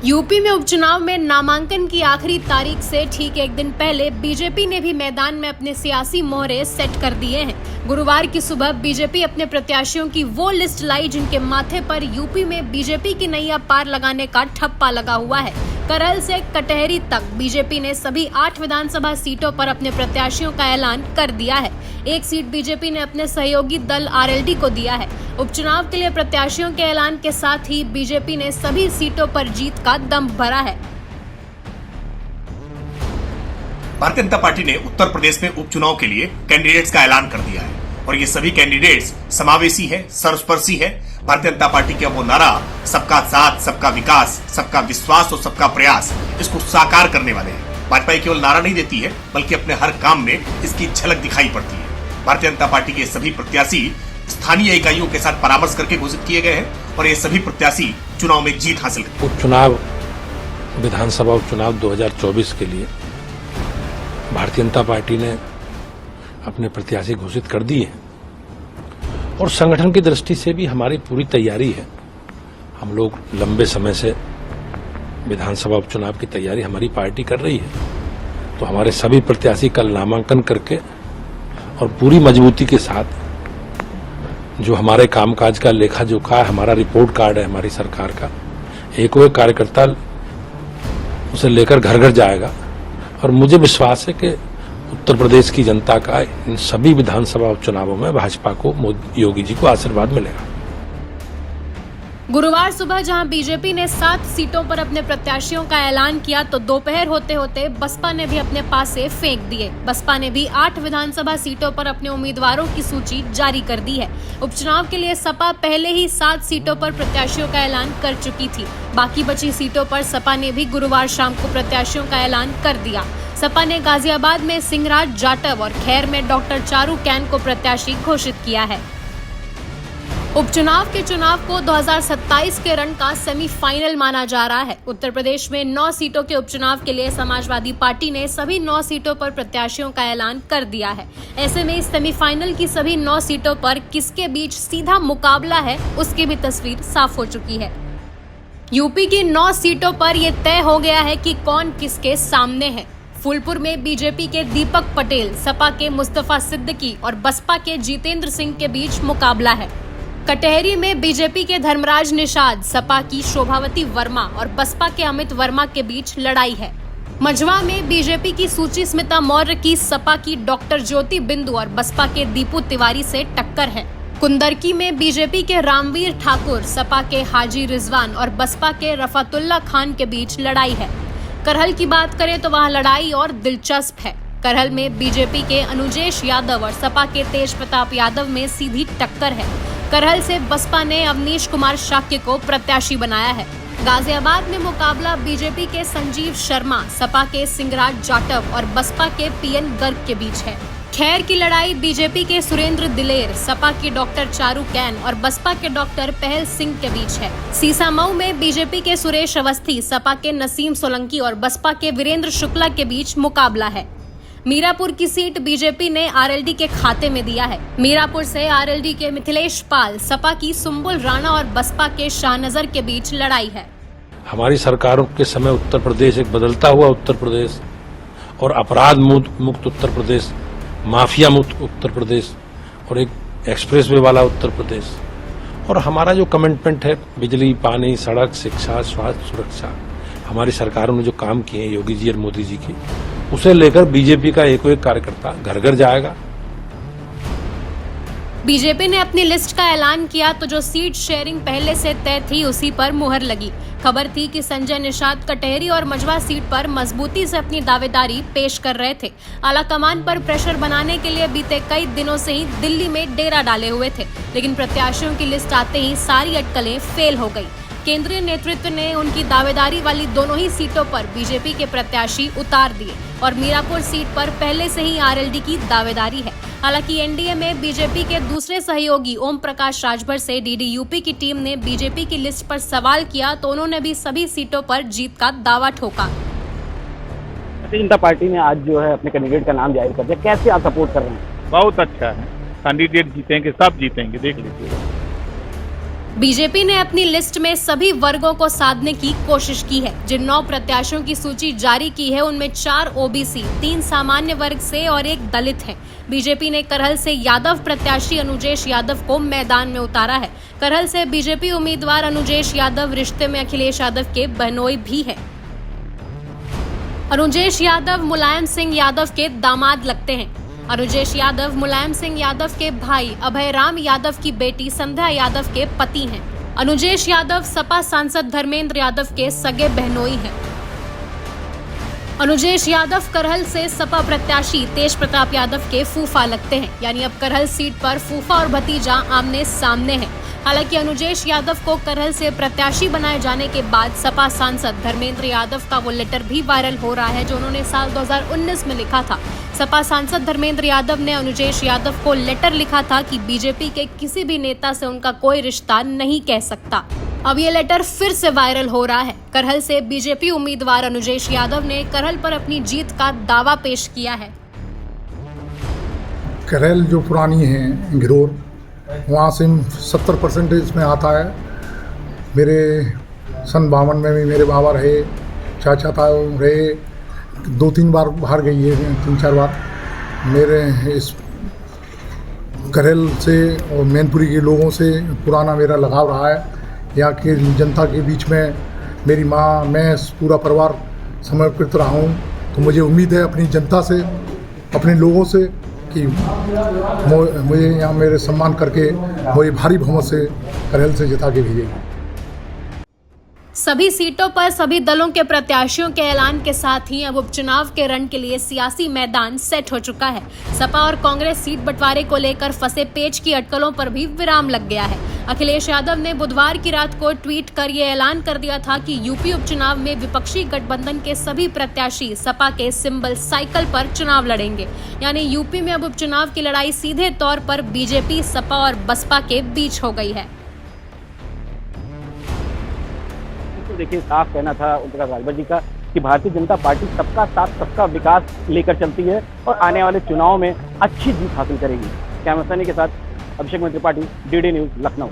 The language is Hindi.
यूपी में उपचुनाव में नामांकन की आखिरी तारीख से ठीक एक दिन पहले बीजेपी ने भी मैदान में अपने सियासी मोहरे सेट कर दिए हैं। गुरुवार की सुबह बीजेपी अपने प्रत्याशियों की वो लिस्ट लाई जिनके माथे पर यूपी में बीजेपी की नैया पार लगाने का ठप्पा लगा हुआ है। करहल से कटहरी तक बीजेपी ने सभी 8 विधानसभा सीटों पर अपने प्रत्याशियों का ऐलान कर दिया है। एक सीट बीजेपी ने अपने सहयोगी दल आरएलडी को दिया है। उपचुनाव के लिए प्रत्याशियों के ऐलान के साथ ही बीजेपी ने सभी सीटों पर जीत का दम भरा है। भारतीय जनता पार्टी ने उत्तर प्रदेश में उपचुनाव के लिए कैंडिडेट्स का ऐलान कर दिया है और ये सभी कैंडिडेट्स समावेशी है, सर्वस्पर्शी है। भारतीय जनता पार्टी का वो नारा सबका साथ, सबका विकास, सबका विश्वास और सबका प्रयास, इसको साकार करने वाले हैं। भाजपा केवल नारा नहीं देती है बल्कि अपने हर काम में इसकी झलक दिखाई पड़ती है। भारतीय जनता पार्टी के सभी प्रत्याशी स्थानीय इकाइयों के साथ परामर्श करके घोषित किए गए हैं और ये सभी प्रत्याशी चुनाव में जीत हासिल करेंगे। उपचुनाव विधानसभा उपचुनाव 2024 के लिए भारतीय जनता पार्टी ने अपने प्रत्याशी घोषित कर दिए हैं और संगठन की दृष्टि से भी हमारी पूरी तैयारी है। हम लोग लंबे समय से विधानसभा उपचुनाव की तैयारी हमारी पार्टी कर रही है, तो हमारे सभी प्रत्याशी कल नामांकन करके और पूरी मजबूती के साथ जो हमारे कामकाज का लेखा जोखा है, हमारा रिपोर्ट कार्ड है हमारी सरकार का, एक कार्यकर्ता उसे लेकर घर घर जाएगा और मुझे विश्वास है कि उत्तर प्रदेश की जनता का इन सभी विधानसभा उपचुनावों में भाजपा को योगी जी को आशीर्वाद मिलेगा। गुरुवार सुबह जहां बीजेपी ने 7 सीटों पर अपने प्रत्याशियों का ऐलान किया तो दोपहर होते होते बसपा ने भी अपने पासे फेंक दिए। बसपा ने भी 8 विधानसभा सीटों पर अपने उम्मीदवारों की सूची जारी कर दी है। उपचुनाव के लिए सपा पहले ही 7 सीटों पर प्रत्याशियों का ऐलान कर चुकी थी। बाकी बची सीटों पर सपा ने भी गुरुवार शाम को प्रत्याशियों का ऐलान कर दिया। सपा ने गाजियाबाद में सिंहराज जाटव और खैर में डॉक्टर चारू कैन को प्रत्याशी घोषित किया है। उपचुनाव के चुनाव को 2027 के रण का सेमीफाइनल माना जा रहा है। उत्तर प्रदेश में 9 सीटों के उपचुनाव के लिए समाजवादी पार्टी ने सभी 9 सीटों पर प्रत्याशियों का ऐलान कर दिया है। ऐसे में इस सेमीफाइनल की सभी 9 सीटों पर किसके बीच सीधा मुकाबला है, उसकी भी तस्वीर साफ हो चुकी है। यूपी की 9 सीटों पर यह तय हो गया है कि कौन किसके सामने है। फूलपुर में बीजेपी के दीपक पटेल, सपा के मुस्तफा सिद्दीकी और बसपा के जितेंद्र सिंह के बीच मुकाबला है। कटहरी में बीजेपी के धर्मराज निषाद, सपा की शोभावती वर्मा और बसपा के अमित वर्मा के बीच लड़ाई है। मझवा में बीजेपी की सूची स्मिता मौर्य की सपा की डॉक्टर ज्योति बिंदु और बसपा के दीपू तिवारी से टक्कर है। कुंदरकी में बीजेपी के रामवीर ठाकुर, सपा के हाजी रिजवान और बसपा के रफातुल्ला खान के बीच लड़ाई है। करहल की बात करें तो वहां लड़ाई और दिलचस्प है। करहल में बीजेपी के अनुजेश यादव और सपा के तेज प्रताप यादव में सीधी टक्कर है। करहल से बसपा ने अवनीश कुमार शाक्य को प्रत्याशी बनाया है। गाजियाबाद में मुकाबला बीजेपी के संजीव शर्मा, सपा के सिंहराज जाटव और बसपा के पीएन गर्ग के बीच है। खैर की लड़ाई बीजेपी के सुरेंद्र दिलेर, सपा की डॉक्टर चारू कैन और बसपा के डॉक्टर पहल सिंह के बीच है। सीसामऊ में बीजेपी के सुरेश अवस्थी, सपा के नसीम सोलंकी और बसपा के वीरेंद्र शुक्ला के बीच मुकाबला है। मीरापुर की सीट बीजेपी ने आरएलडी के खाते में दिया है। मीरापुर से आरएलडी के मिथिलेश पाल, सपा की सुंबुल राणा और बसपा के शाहनजर के बीच लड़ाई है। हमारी सरकारों के समय उत्तर प्रदेश एक बदलता हुआ उत्तर प्रदेश और अपराध मुक्त उत्तर प्रदेश, माफिया मुक्त उत्तर प्रदेश और एक एक्सप्रेसवे वाला उत्तर प्रदेश, और हमारा जो कमिटमेंट है बिजली, पानी, सड़क, शिक्षा, स्वास्थ्य, सुरक्षा, हमारी सरकारों ने जो काम किए हैं योगी जी और मोदी जी की, उसे लेकर बीजेपी का एक कार्यकर्ता घर घर जाएगा। बीजेपी ने अपनी लिस्ट का ऐलान किया तो जो सीट शेयरिंग पहले से तय थी उसी पर मुहर लगी। खबर थी कि संजय निषाद कटहरी और मझवा सीट पर मजबूती से अपनी दावेदारी पेश कर रहे थे। आलाकमान पर प्रेशर बनाने के लिए बीते कई दिनों से ही दिल्ली में डेरा डाले हुए थे, लेकिन प्रत्याशियों की लिस्ट आते ही सारी अटकलें फेल हो गई। केंद्रीय नेतृत्व ने उनकी दावेदारी वाली दोनों ही सीटों पर बीजेपी के प्रत्याशी उतार दिए और मीरापुर सीट पर पहले से ही आरएलडी की दावेदारी है। हालांकि एनडीए में बीजेपी के दूसरे सहयोगी ओम प्रकाश राजभर से डीडी यूपी की टीम ने बीजेपी की लिस्ट पर सवाल किया तो उन्होंने भी सभी सीटों पर जीत का दावा ठोका। भारतीय जनता पार्टी ने आज जो है अपने कैंडिडेट का नाम जाहिर कर दिया, कैसे आप सपोर्ट कर रहे हैं? बहुत अच्छा है, कैंडिडेट जीतेंगे, सब जीतेंगे, देख लीजिएगा। बहुत अच्छा है, कैंडिडेट जीतेंगे, सब जीतेंगे, देख लीजिएगा। 2027 में 9 सीटों पर जीत का दावा, क्या लगता है? बहुत अच्छा है, 2027 में 9 सीटों पर जीत का दावा है। बीजेपी ने अपनी लिस्ट में सभी वर्गों को साधने की कोशिश की है। जिन 9 प्रत्याशियों की सूची जारी की है उनमें 4 ओबीसी, 3 सामान्य वर्ग से और 1 दलित है। बीजेपी ने करहल से यादव प्रत्याशी अनुजेश यादव को मैदान में उतारा है। करहल से बीजेपी उम्मीदवार अनुजेश यादव रिश्ते में अखिलेश यादव के बहनोई भी है। अनुजेश यादव मुलायम सिंह यादव के दामाद लगते हैं। अनुजेश यादव मुलायम सिंह यादव के भाई अभय राम यादव की बेटी संध्या यादव के पति हैं। अनुजेश यादव सपा सांसद धर्मेंद्र यादव के सगे बहनोई हैं। अनुजेश यादव करहल से सपा प्रत्याशी तेज प्रताप यादव के फूफा लगते हैं, यानी अब करहल सीट पर फूफा और भतीजा आमने सामने हैं। हालांकि अनुजेश यादव को करहल से प्रत्याशी बनाए जाने के बाद सपा सांसद धर्मेंद्र यादव का वो लेटर भी वायरल हो रहा है जो उन्होंने साल 2019 में लिखा था। सपा सांसद धर्मेंद्र यादव ने अनुजेश यादव को लेटर लिखा था कि बीजेपी के किसी भी नेता से उनका कोई रिश्ता नहीं कह सकता। अब ये लेटर फिर से वायरल हो रहा है। करहल से बीजेपी उम्मीदवार अनुजेश यादव ने करहल पर अपनी जीत का दावा पेश किया है। करहल जो पुरानी है गिरोर, वहाँ से 70% इसमें आता है। मेरे सन 52 में भी मेरे बाबा रहे, चाचा था रहे, 2-3 बार बाहर गई है, 3-4 बार। मेरे इस करहल से और मैनपुरी के लोगों से पुराना मेरा लगाव रहा है। यहाँ की जनता के बीच में मेरी माँ, मैं, पूरा परिवार समर्पित रहा हूँ। तो मुझे उम्मीद है अपनी जनता से, अपने लोगों से कि मुझे यहाँ मेरे सम्मान करके मुझे भारी बहुमत से करहल से जिता के भेजेगी। सभी सीटों पर सभी दलों के प्रत्याशियों के ऐलान के साथ ही अब उपचुनाव के रण के लिए सियासी मैदान सेट हो चुका है। सपा और कांग्रेस सीट बंटवारे को लेकर फंसे पेच की अटकलों पर भी विराम लग गया है। अखिलेश यादव ने बुधवार की रात को ट्वीट कर ये ऐलान कर दिया था कि यूपी उपचुनाव में विपक्षी गठबंधन के सभी प्रत्याशी सपा के सिंबल साइकिल पर चुनाव लड़ेंगे। यानी यूपी में अब उपचुनाव की लड़ाई सीधे तौर पर बीजेपी, सपा और बसपा के बीच हो गई है। देखिए, साफ कहना था ओमप्रकाश राजभर जी का कि भारतीय जनता पार्टी सबका साथ सबका विकास लेकर चलती है और आने वाले चुनाव में अच्छी जीत हासिल करेगी। कैमरा पर्सन के साथ अभिषेक त्रिपाठी, डीडी न्यूज, लखनऊ।